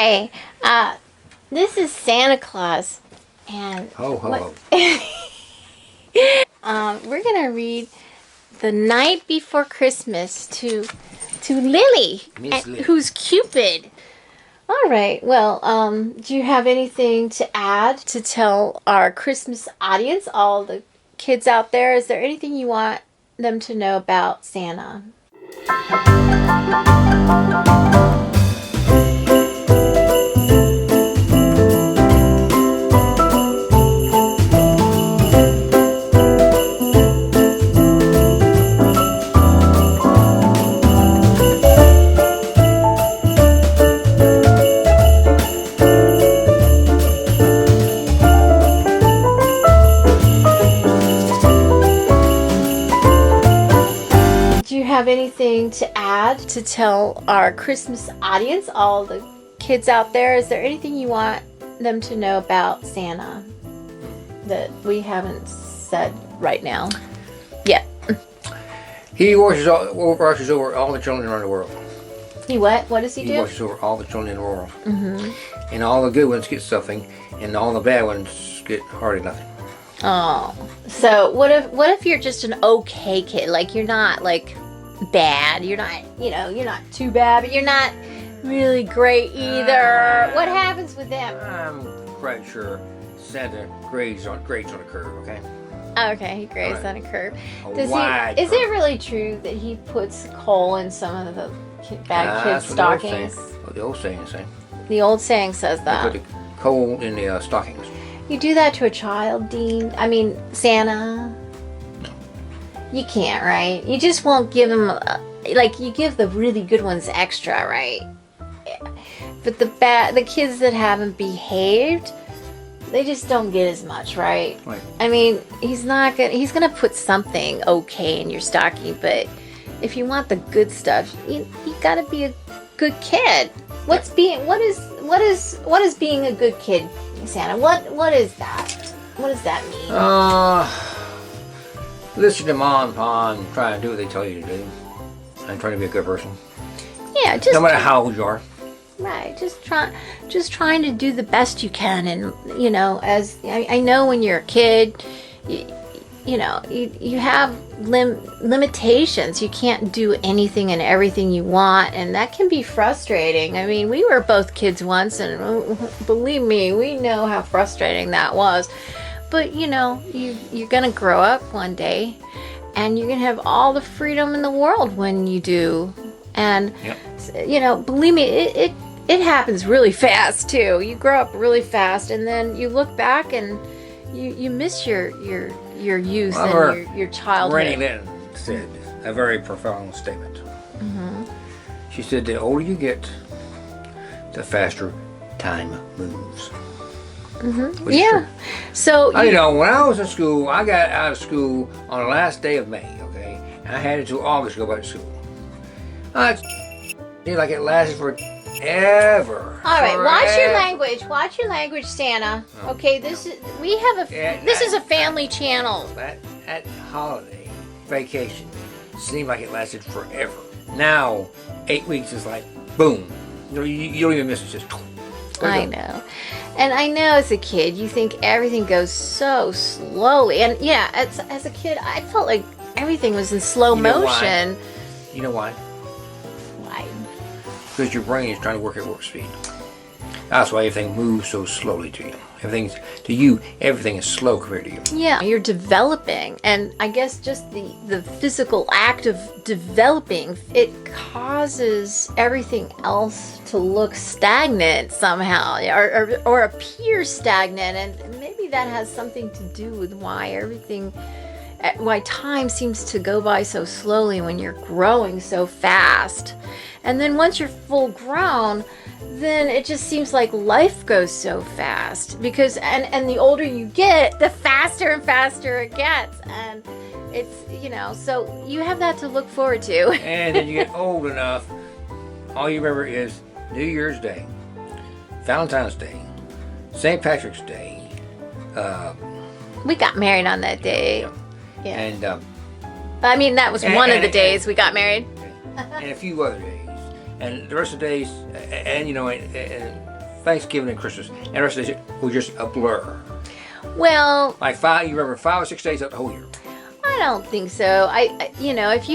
Hey, this is Santa Claus, and ho ho. We're gonna read The Night Before Christmas to Lily, who's Cupid. All right. Well, do you have anything to add to tell our Christmas audience, all the kids out there? Is there anything you want them to know about Santa? Have anything to add to tell our Christmas audience, all the kids out there? Is there anything you want them to know about Santa that we haven't said right now yet? He watches over all the children around the world. He what? What does he do? He watches over all the children in the world. Mm-hmm. And all the good ones get something, and all the bad ones get hardly nothing. Oh, so what if you're just an okay kid? Like you're not like bad. You're not, you're not too bad, but you're not really great either. What happens with them? I'm quite sure Santa grades on a curve, okay? Okay, he grades on a curve. Is it really true that he puts coal in some of the bad kids' stockings? What the old saying says. The old saying says that. They put the coal in the stockings. You do that to a child, Dean? I mean, Santa? You can't, right? You just won't give them, you give the really good ones extra, right? But the kids that haven't behaved, they just don't get as much, right? Right. I mean, he's gonna put something okay in your stocking, but if you want the good stuff, you gotta be a good kid. What is being a good kid, Santa? What is that? What does that mean? Listen to Mom and Pa and try and do what they tell you to do. And try to be a good person. Yeah, just no matter how old you are. Right, just trying to do the best you can, and as I know when you're a kid, you have limitations. You can't do anything and everything you want, and that can be frustrating. I mean, we were both kids once, and believe me, we know how frustrating that was. But you're gonna grow up one day, and you're gonna have all the freedom in the world when you do. And believe me, it happens really fast too. You grow up really fast, and then you look back and you miss your youth and your childhood. Granny Lynn said a very profound statement. Mm-hmm. She said, "The older you get, the faster time moves." Mm-hmm. Yeah. So when I was in school, I got out of school on the last day of May. Okay, and I had until August to go back to school. Like it lasted forever. All right, watch your language. Watch your language, Santa. Okay, this is a family channel. That holiday vacation seemed like it lasted forever. Now, 8 weeks is like boom. You don't even miss it. Just. I know. And I know as a kid, you think everything goes so slowly. And yeah, as a kid, I felt like everything was in slow motion. Why? You know why? Why? Because your brain is trying to work at warp speed. That's why everything moves so slowly to you. Everything is slow compared to you. Yeah, you're developing, and I guess just the physical act of developing, it causes everything else to look stagnant somehow, or appear stagnant, and maybe that has something to do with why time seems to go by so slowly when you're growing so fast. And then once you're full grown, then it just seems like life goes so fast, because and the older you get, the faster and faster it gets, and it's so you have that to look forward to. And then you get old enough, all you remember is New Year's Day, Valentine's Day, St. Patrick's Day. We got married on that day. Yeah. And I mean, that was one of the days we got married. And a few other days. And the rest of the days, and Thanksgiving and Christmas, and the rest of it was just a blur. Well, Like you remember 5 or 6 days out the whole year. I don't think so. You know, if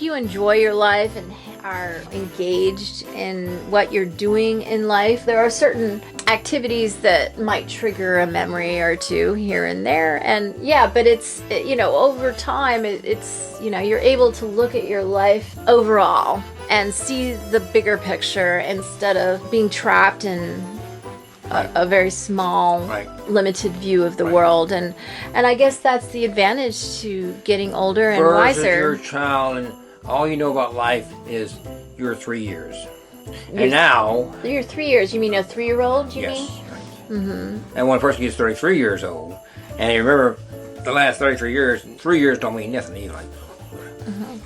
you enjoy your life and are engaged in what you're doing in life, there are certain activities that might trigger a memory or two here and there. And yeah, but it's, you know, over time, it's, you know, you're able to look at your life overall and see the bigger picture instead of being trapped in a very small, limited view of the world, and I guess that's the advantage to getting older and wiser. You're a child, and all you know about life is your 3 years. And now you're 3 years. You mean a 3-year-old? You mean? Mm-hmm. And when a person gets 33 years old, and you remember the last 33 years, 3 years don't mean nothing to you. Like,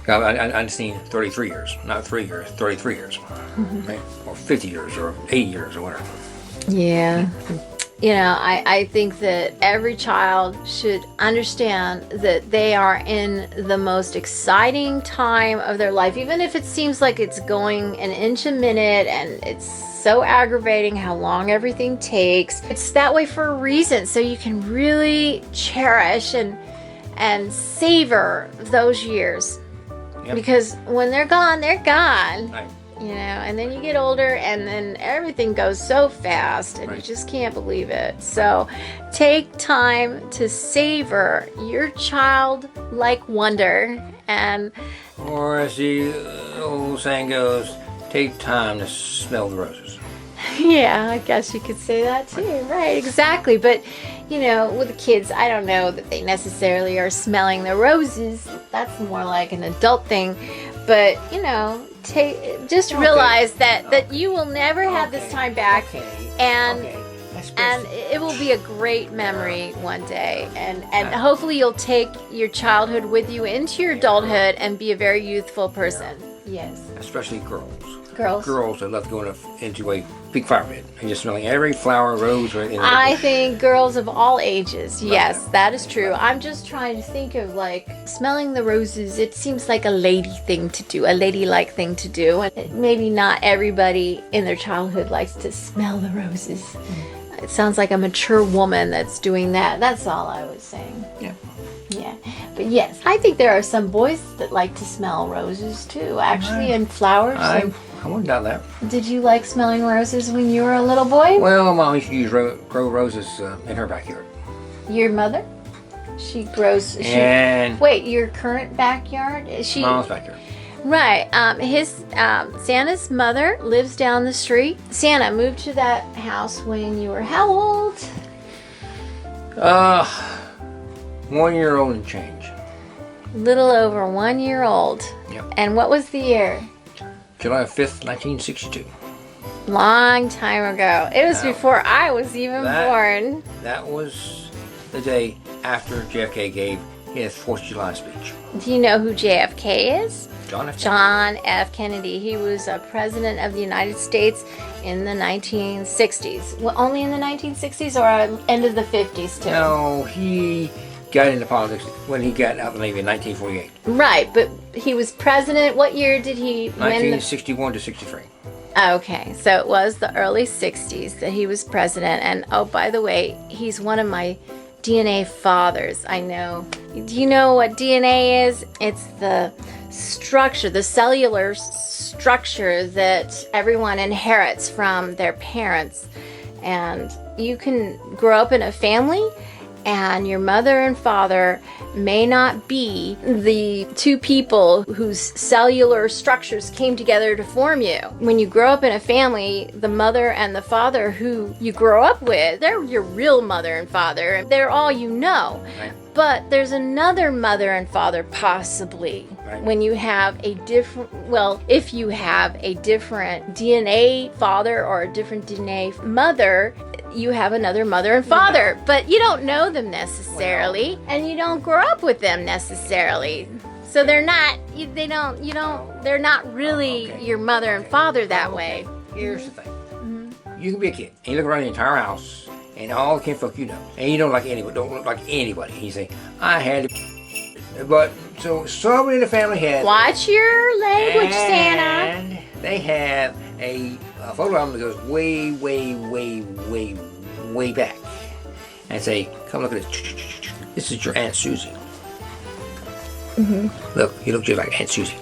I've seen 33 years, not 3 years, 33 years, right? Or 50 years, or 80 years, or whatever. Yeah. You know, I think that every child should understand that they are in the most exciting time of their life, even if it seems like it's going an inch a minute and it's so aggravating how long everything takes. It's that way for a reason, so you can really cherish and savor those years. Yep. Because when they're gone, they're gone. Right. You know, and then you get older and then everything goes so fast and you just can't believe it. So take time to savor your childlike wonder, and or as the old saying goes, take time to smell the roses. Yeah, I guess you could say that too. Right, exactly. But you know, with the kids, I don't know that they necessarily are smelling the roses. That's more like an adult thing. But you know, just realize that you will never have this time back, and it will be a great memory one day, and hopefully you'll take your childhood with you into your adulthood and be a very youthful person. Yes. Especially girls. Girls that love to go into a big flower bed and just smelling every flower, rose, right in I think girls of all ages. Yes, that is true. I'm just trying to think of, like, smelling the roses. It seems like a lady thing to do, a ladylike thing to do. And maybe not everybody in their childhood likes to smell the roses. It sounds like a mature woman that's doing that. That's all I was saying. Yeah. Yeah. But yes, I think there are some boys that like to smell roses too, actually, and flowers. I wouldn't doubt that. Did you like smelling roses when you were a little boy? Well, my mom used to grow roses in her backyard. Your mother? She grows... wait, your current backyard? Mom's backyard. Right. Santa's mother lives down the street. Santa moved to that house when you were how old? 1 year old and change. Little over 1 year old. Yep. And what was the year? July 5th, 1962. Long time ago. It was before I was even born. That was the day after JFK gave his 4th of July speech. Do you know who JFK is? John F. John F. Kennedy. He was a president of the United States in the 1960s. Well, only in the 1960s or end of the 50s too? No, he got into politics when he got out of the Navy in 1948. Right, but he was president. What year did he win? 1961 to 63. Okay, so it was the early 60s that he was president. And oh, by the way, he's one of my DNA fathers. I know. Do you know what DNA is? It's the structure, the cellular structure that everyone inherits from their parents. And you can grow up in a family and your mother and father may not be the two people whose cellular structures came together to form you. When you grow up in a family, the mother and the father who you grow up with, they're your real mother and father. They're all you know. Right. But there's another mother and father possibly. Right. When you have a different, well, if you have a different DNA father or a different DNA mother, you have another mother and father, but you don't know them necessarily, and you don't grow up with them necessarily. So they're not, they're not really your mother and father that way. Here's the thing. Mm-hmm. You can be a kid, and you look around the entire house, and all the kinfolk you know, and you don't look like anybody. And you say, I had to, but so somebody in the family had. Watch your language, Santa. And they have a a photo album that goes way, way, way, way, way back, and say, "Come look at this. This is your Aunt Susie. Look, you look just like Aunt Susie."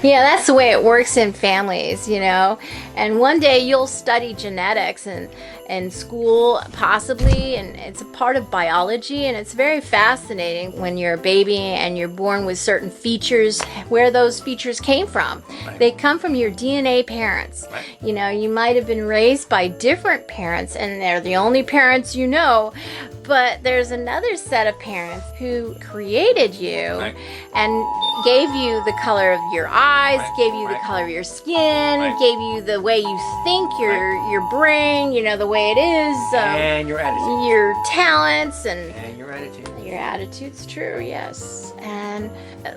Yeah, that's the way it works in families, you know. And one day you'll study genetics in school, possibly, and it's a part of biology, and it's very fascinating when you're a baby and you're born with certain features, where those features came from. Right. They come from your DNA parents. Right. You know, you might have been raised by different parents, and they're the only parents you know, but there's another set of parents who created you Right. and gave you the color of your eyes, Right. gave you the Right. color of your skin, Right. gave you the way you think, your brain, you know, the way it is, And your attitude. your talents, and And your attitude. your attitude's true, yes. And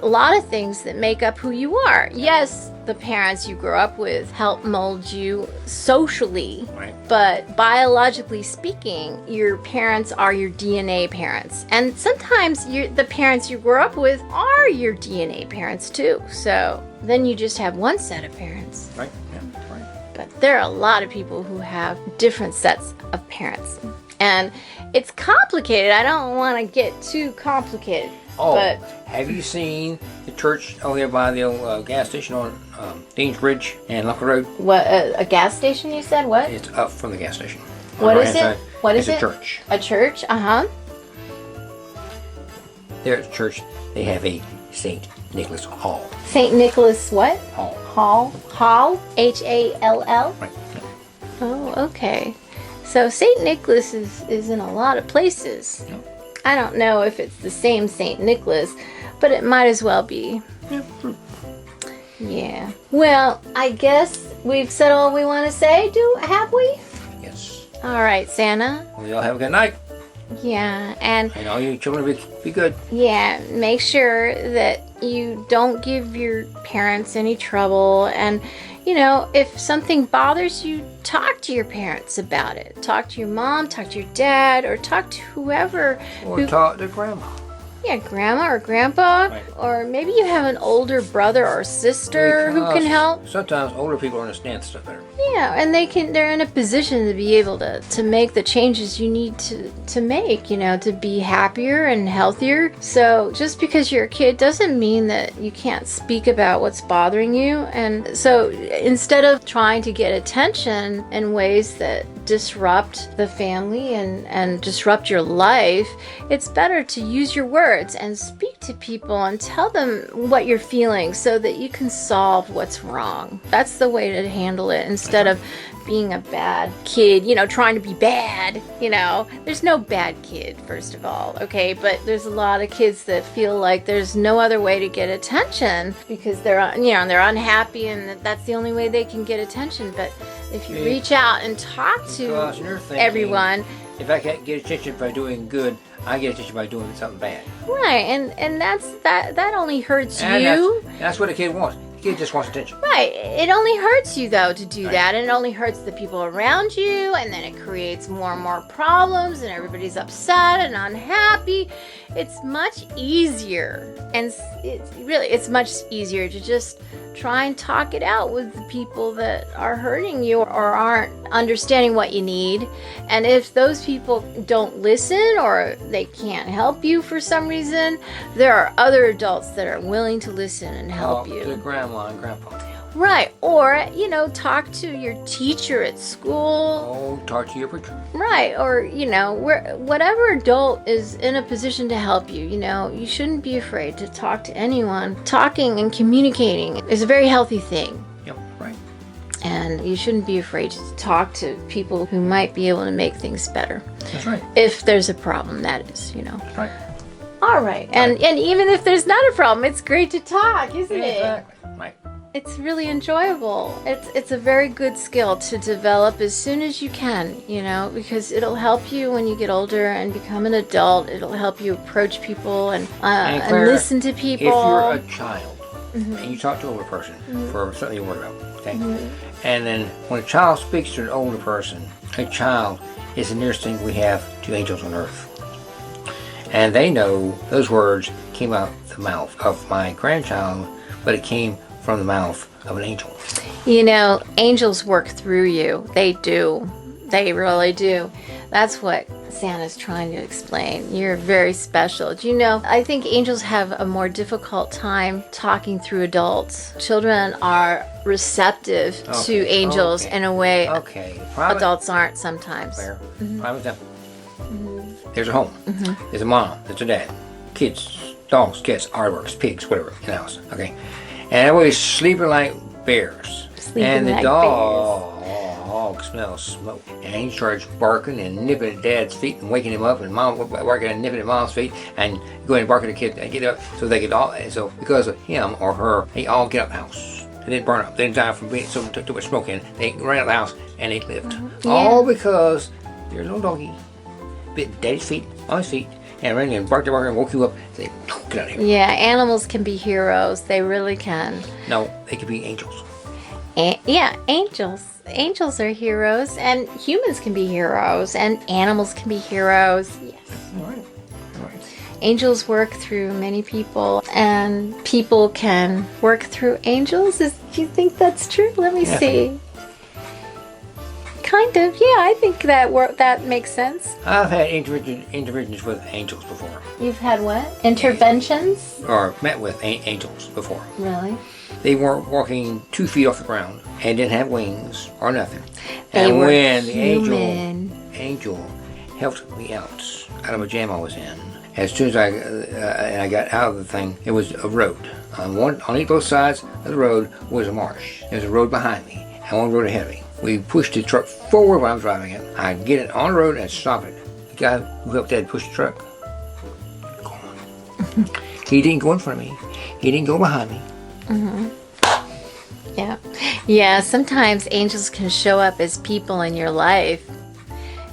a lot of things that make up who you are. Yes, the parents you grew up with help mold you socially, Right. but biologically speaking, your parents are your DNA parents. And sometimes the parents you grew up with are your DNA parents too. So then you just have one set of parents. Right. Yeah. Right. But there are a lot of people who have different sets of parents. And it's complicated. I don't want to get too complicated. Oh, But have you seen the church over there by the old gas station on Dean's Bridge and Locker Road? what, a gas station you said? What? It's up from the gas station. On What the is right-hand it? side. What is it's it? a church. A church? Uh-huh. There at the church, they have a St. Nicholas Hall. St. Nicholas what? Hall. Hall? Hall? H-A-L-L? Right. Oh, okay. So St. Nicholas is in a lot of places. Yeah. I don't know if it's the same St. Nicholas, but it might as well be. Yeah. Yeah. Well, I guess we've said all we want to say, have we? Yes. All right, Santa. Well, y'all have a good night. Yeah, and And all you children be good. yeah, make sure that you don't give your parents any trouble. And, you know, if something bothers you, talk to your parents about it. Talk to your mom, talk to your dad, or talk to whoever. Or talk to grandma. Yeah, grandma or grandpa. Right. Or maybe you have an older brother or sister who can Because help. Sometimes older people understand stuff better. Yeah, and they're in a position to be able to make the changes you need to make, you know, to be happier and healthier. So just because you're a kid doesn't mean that you can't speak about what's bothering you. And so instead of trying to get attention in ways that disrupt the family and disrupt your life, it's better to use your words and speak to people and tell them what you're feeling so that you can solve what's wrong. That's the way to handle it, instead of being a bad kid, you know, trying to be bad, you know. There's no bad kid, first of all, okay? But there's a lot of kids that feel like there's no other way to get attention because they're, you know, they're unhappy and that's the only way they can get attention. But if you reach out and talk to Because you're thinking, everyone, if I can't get attention by doing good, I get attention by doing something bad. right, and that only hurts And you. that's what a kid wants. The kid just wants attention. Right. It only hurts you, though, to do Right. that. And it only hurts the people around you. And then it creates more and more problems. And everybody's upset and unhappy. It's much easier. And it's much easier to just try and talk it out with the people that are hurting you or aren't understanding what you need. And if those people don't listen or they can't help you for some reason, there are other adults that are willing to listen and help Talk you. to grandma and grandpa. Right. Or, you know, talk to your teacher at school. Oh, talk to your preacher. Right. Or, you know, whatever adult is in a position to help you, you know, you shouldn't be afraid to talk to anyone. Talking and communicating is a very healthy thing. Yep, right. And you shouldn't be afraid to talk to people who might be able to make things better. That's right. If there's a problem, that is, you know. That's right. All right. And even if there's not a problem, it's great to talk, isn't it? Exactly. Right. It's really enjoyable. It's a very good skill to develop as soon as you can, you know, because it'll help you when you get older and become an adult. It'll help you approach people and Claire, listen to people. If you're a child and you talk to an older person for something you're worried about, okay? And then when a child speaks to an older person, a child is the nearest thing we have to angels on earth. And they know those words came out the mouth of my grandchild, but it came from the mouth of an angel. You know, angels work through you. They do. They really do. That's what Santa's trying to explain. You're very special. Do you know, I think angels have a more difficult time talking through adults. Children are receptive to angels in a way adults aren't sometimes. Fair. Prime example. There's a home. There's a mom. There's a dad. Kids, dogs, cats, aardvarks, pigs, whatever in the house. Okay. And everybody's sleeping like bears. And the dog smells smoke. And he starts barking and nipping at Dad's feet and waking him up, and Mom barking and nipping at Mom's feet, and going and barking at the kid and get up, so they could all. And so because of him or her, they all get out of the house. They didn't burn up. They didn't die from being so too much smoke in. They ran out of the house and they lived. All because their little doggy bit Daddy's feet, Mom's feet, and ran and barked and woke you up. They get out of here. Yeah, animals can be heroes. They really can. No, they could be angels. Yeah, angels. Angels are heroes, and humans can be heroes, and animals can be heroes. Yes. All right. Angels work through many people, and people can work through angels. Do you think that's true? Let me see. Kind of, yeah. I think that makes sense. I've had interventions with angels before. You've had what? Interventions? Or met with angels before. Really? They weren't walking 2 feet off the ground and didn't have wings or nothing. They and were when human. the angel helped me out of a jam I was in, as soon as I got out of the thing, it was a road. On both sides of the road was a marsh. There was a road behind me and one road ahead of me. We pushed the truck forward when I was driving it. I'd get it on the road and stop it. The guy who helped Dad push the truck, gone. He didn't go in front of me. He didn't go behind me. Yeah, sometimes angels can show up as people in your life,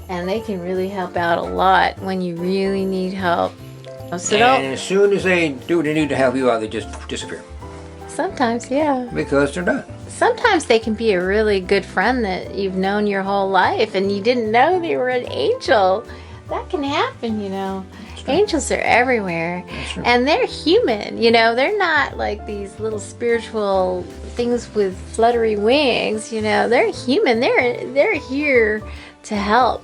and they can really help out a lot when you really need help. So and as soon as they do what they need to help you out, they just disappear. Sometimes, yeah. Because they're done. Sometimes they can be a really good friend that you've known your whole life, and you didn't know they were an angel. That can happen, you know. Angels are everywhere, and they're human, you know. They're not like these little spiritual things with fluttery wings, you know. They're human. They're here to help.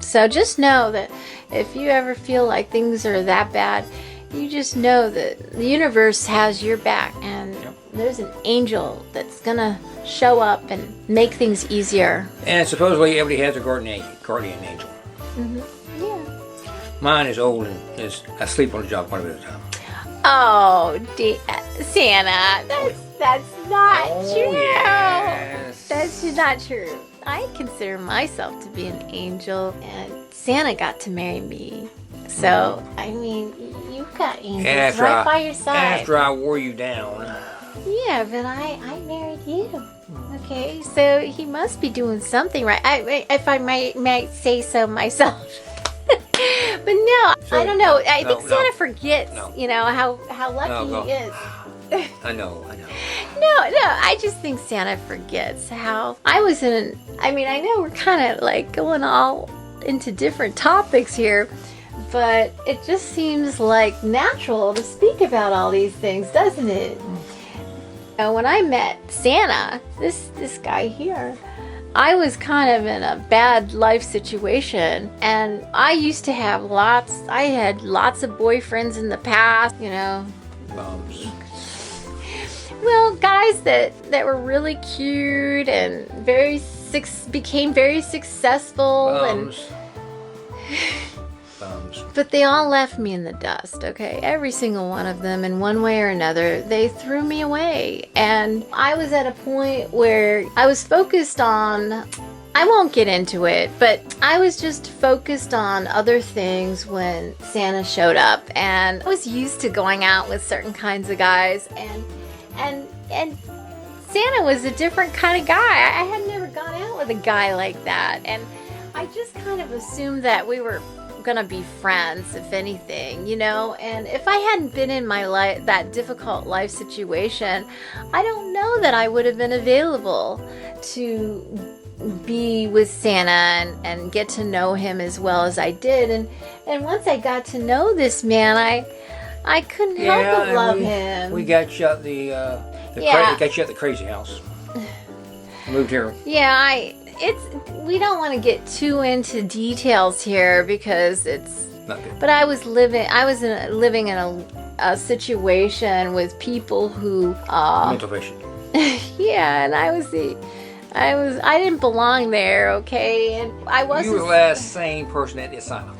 So just know that if you ever feel like things are that bad, you just know that the universe has your back, and there's an angel that's gonna show up and make things easier. And supposedly everybody has a guardian angel. Yeah. Mine is old and is asleep on the job quite a bit of the time. Oh, Santa, that's not true. Yes. That's not true. I consider myself to be an angel, and Santa got to marry me. So, I mean, you've got angels by your side. After I wore you down. Yeah, but I married you. Okay, so he must be doing something right. If I might say so myself. But no, I don't know. I think Santa forgets, you know, how lucky he is. I know. No, I just think Santa forgets how I was in. I mean, I know we're kind of like going all into different topics here, but it just seems like natural to speak about all these things, doesn't it? When I met Santa, this guy here, I was kind of in a bad life situation, and I used to have I had lots of boyfriends in the past, you know. Bums. Well, guys that were really cute and became very successful. Bums. But they all left me in the dust, okay? Every single one of them, in one way or another, they threw me away. And I was at a point where I was focused on, I won't get into it, but I was just focused on other things when Santa showed up. And I was used to going out with certain kinds of guys, and Santa was a different kind of guy. I had never gone out with a guy like that. And I just kind of assumed that we were gonna be friends, if anything, you know. And if I hadn't been in my life, that difficult life situation, I don't know that I would have been available to be with Santa and get to know him as well as I did. And once I got to know this man, I couldn't help but love him. We got you at got you at the crazy house. moved here. Yeah, we don't want to get too into details here because it's Not good. but I was living in a situation with people who Mental patient. yeah, and I didn't belong there, okay? And I wasn't. You were the last sane person at the asylum.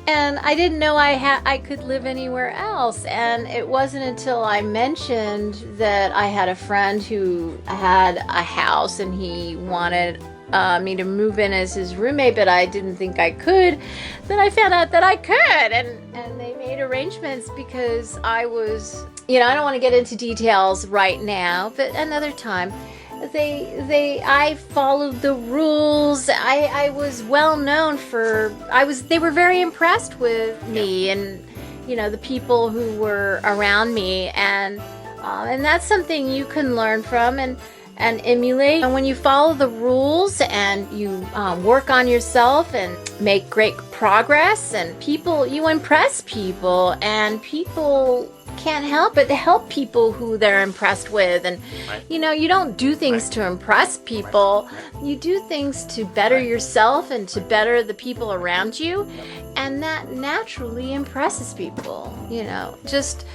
And I didn't know I could live anywhere else. And it wasn't until I mentioned that I had a friend who had a house and he wanted me to move in as his roommate, but I didn't think I could. Then I found out that I could, and they made arrangements because I was, I don't want to get into details right now, but another time. I followed the rules. I was well known for, they were very impressed with me and, the people who were around me. And that's something you can learn from and emulate. And when you follow the rules and you work on yourself and make great progress and you impress people, and people can't help but to help people who they're impressed with. And you don't do things to impress people. You do things to better yourself and to better the people around you, and that naturally impresses people. Just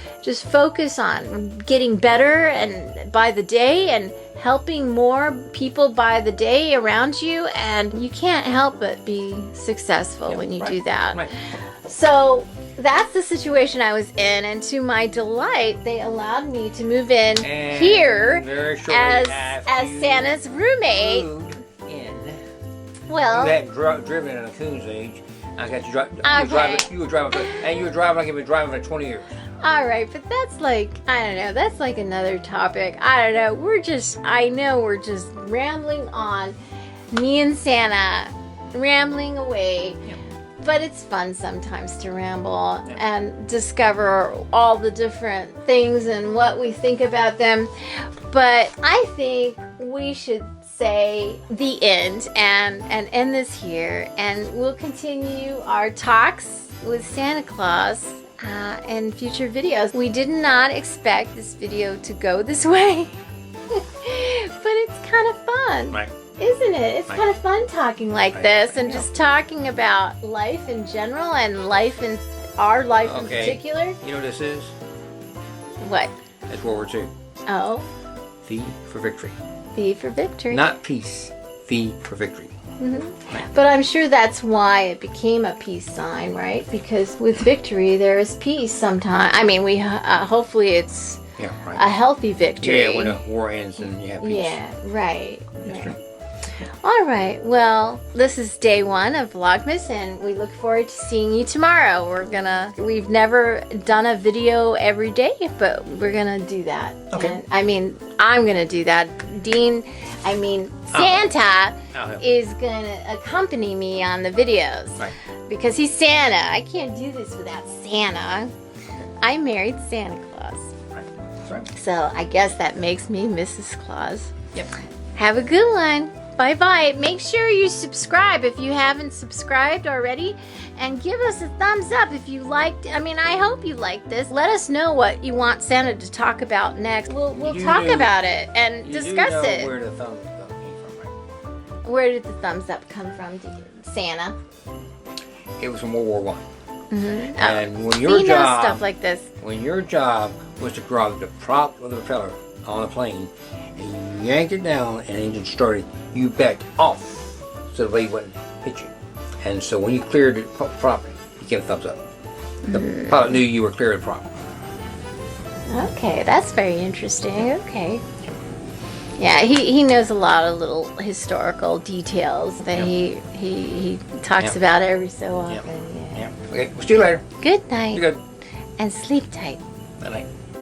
focus on getting better and by the day, and helping more people by the day around you, and you can't help but be successful when you do that. So that's the situation I was in, and to my delight, they allowed me to move in And here very shortly as after you Santa's roommate. moved in. Well, You hadn't driven in a coon's age. I got you driving. Okay. You were driving, and you were driving like you've been driving for 20 years. all right, but that's like, I don't know, that's like another topic. I don't know. I know we're just rambling on. Me and Santa rambling away. Yep. But it's fun sometimes to ramble and discover all the different things and what we think about them. But I think we should say the end and end this here. And we'll continue our talks with Santa Claus in future videos. We did not expect this video to go this way, but it's kind of fun. Right. Isn't it? It's Right. kind of fun talking like Right. this and Yeah. just talking about life in general and life in our life in particular. You know what this is? What? It's World War II. Oh, V for victory. V for victory. Not peace. V for victory. But I'm sure that's why it became a peace sign, right? Because with victory there is peace sometimes. I mean, we hopefully it's Yeah, right. a healthy victory. Yeah, when a war ends and you have peace. Yeah, right. That's true. All right. Well, this is day 1 of Vlogmas, and we look forward to seeing you tomorrow. We've never done a video every day, but we're gonna do that. Okay. And, I'm gonna do that. Santa I'll help. is gonna accompany me on the videos. Right. Because he's Santa. I can't do this without Santa. I married Santa Claus. Right. That's right. So I guess that makes me Mrs. Claus. Yep. Have a good one. Bye-bye. Make sure you subscribe if you haven't subscribed already. And give us a thumbs up if you liked. I hope you liked this. Let us know what you want Santa to talk about next. We'll talk about it and discuss it. Where the thumbs up came from, right? Where did the thumbs up come from, Santa? It was from World War One. Mm-hmm. And when He your knows job, stuff like this. when your job was to grab the prop of the propeller on the plane, and you yanked it down and the engine started, you backed off so the blade wouldn't hit you. And so when you cleared it properly, you gave a thumbs up. The pilot knew you were clear of the prop. Okay, that's very interesting. Okay. Yeah, he knows a lot of little historical details that he talks about every so often. Yeah. Yeah. Okay, we'll see you later. Good night. Be good. And sleep tight. Bye night.